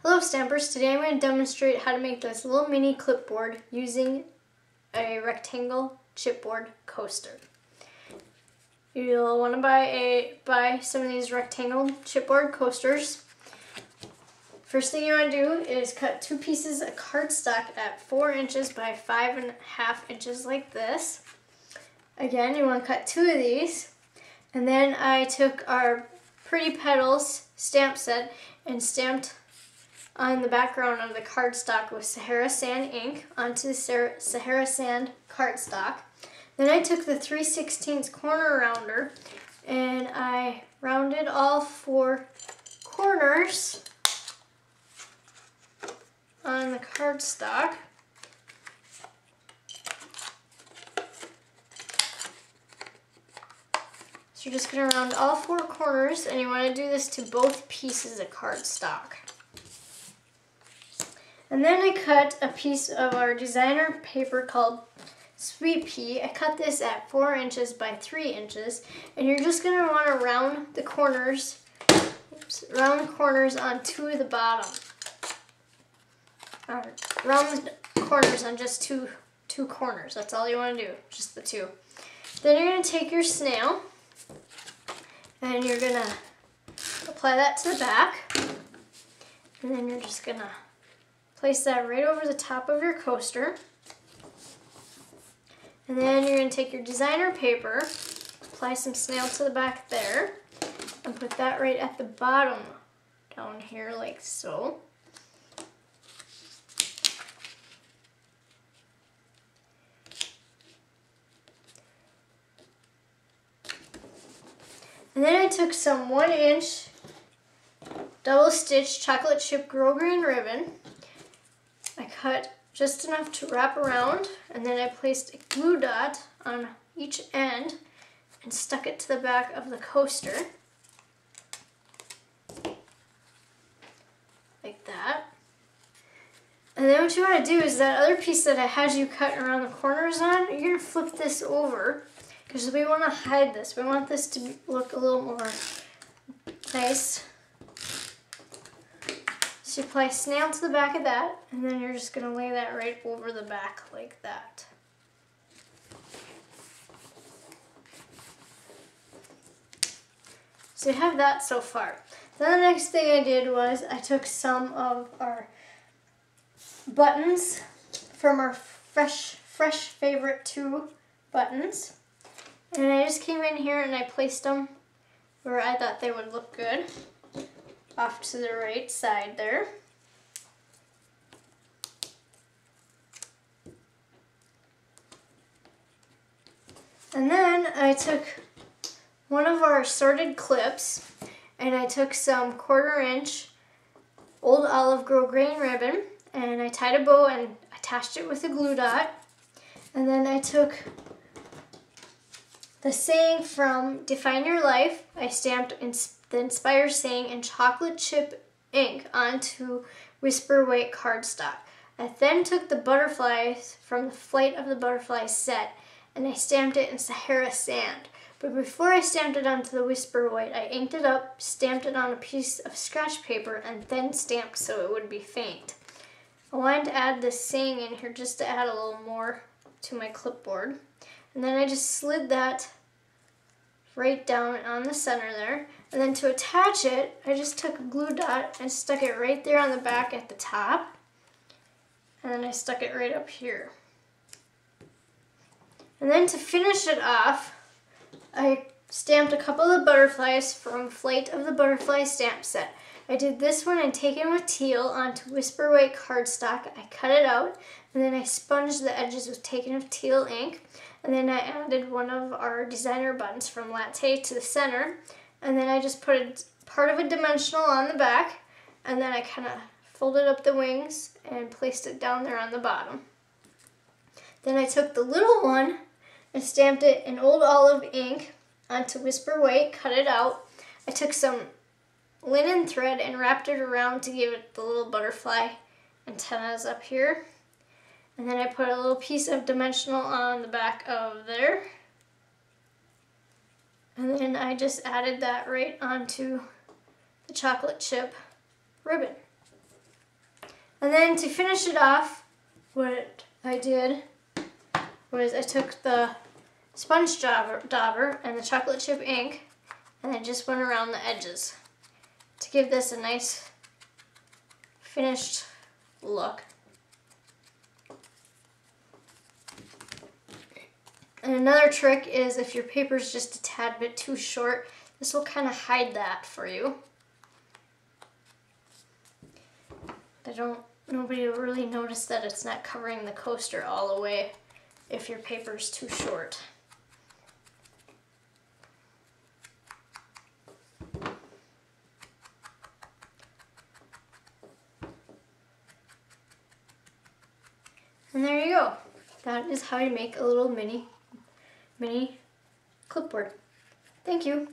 Hello Stampers, today I'm going to demonstrate how to make this little mini clipboard using a rectangle chipboard coaster. You'll want to buy some of these rectangle chipboard coasters. First thing you want to do is cut 2 pieces of cardstock at 4 inches by 5.5 inches like this. Again, you want to cut 2 of these. And then I took our Pretty Petals stamp set and stamped on the background of the cardstock with Sahara Sand ink onto the Sahara Sand cardstock. Then I took the 3/16 corner rounder and I rounded all 4 corners on the cardstock. So you're just going to round all 4 corners, and you want to do this to both pieces of cardstock. And then I cut a piece of our designer paper called Sweet Pea. I cut this at 4 inches by 3 inches, and you're just going to want to round the corners, on 2 of the bottom. Round the corners on just two corners. That's all you want to do, just the 2. Then you're going to take your snail, and you're going to apply that to the back, and then you're just going to place that right over the top of your coaster. And then you're going to take your designer paper, apply some snail to the back there, and put that right at the bottom down here like so. And then I took some 1-inch double stitch chocolate chip grosgrain ribbon. I cut just enough to wrap around, and then I placed a glue dot on each end and stuck it to the back of the coaster. Like that. And then what you want to do is that other piece that I had you cut around the corners on, you're going to flip this over because we want to hide this. We want this to look a little more nice. So you apply snail to the back of that, and then you're just going to lay that right over the back like that. So you have that so far. Then the next thing I did was I took some of our buttons from our fresh favorite 2 buttons, and I just came in here and I placed them where I thought they would look good. Off to the right side there. And then I took one of our assorted clips and I took some 1/4-inch old olive grosgrain ribbon and I tied a bow and attached it with a glue dot. And then I took the saying from Define Your Life. I stamped the Inspire saying in chocolate chip ink onto Whisper White cardstock. I then took the butterflies from the Flight of the Butterflies set and I stamped it in Sahara Sand. But before I stamped it onto the Whisper White, I inked it up, stamped it on a piece of scratch paper, and then stamped so it would be faint. I wanted to add this saying in here just to add a little more to my clipboard. And then I just slid that right down on the center there. And then to attach it, I just took a glue dot and stuck it right there on the back at the top. And then I stuck it right up here. And then to finish it off, I stamped a couple of butterflies from Flight of the Butterfly stamp set. I did this one and taken with teal onto Whisper White cardstock. I cut it out, and then I sponged the edges with taken with teal ink. And then I added one of our designer buttons from Latte to the center. And then I just put part of a dimensional on the back. And then I kind of folded up the wings and placed it down there on the bottom. Then I took the little one and stamped it in old olive ink onto Whisper White, cut it out. I took some linen thread and wrapped it around to give it the little butterfly antennas up here. And then I put a little piece of dimensional on the back of there. And then I just added that right onto the chocolate chip ribbon. And then to finish it off, what I did was I took the sponge dauber and the chocolate chip ink and I just went around the edges to give this a nice finished look. And another trick is if your paper is just a tad bit too short, this will kind of hide that for you. Nobody will really notice that it's not covering the coaster all the way if your paper is too short. And there you go. That is how you make a little mini clipboard. Thank you.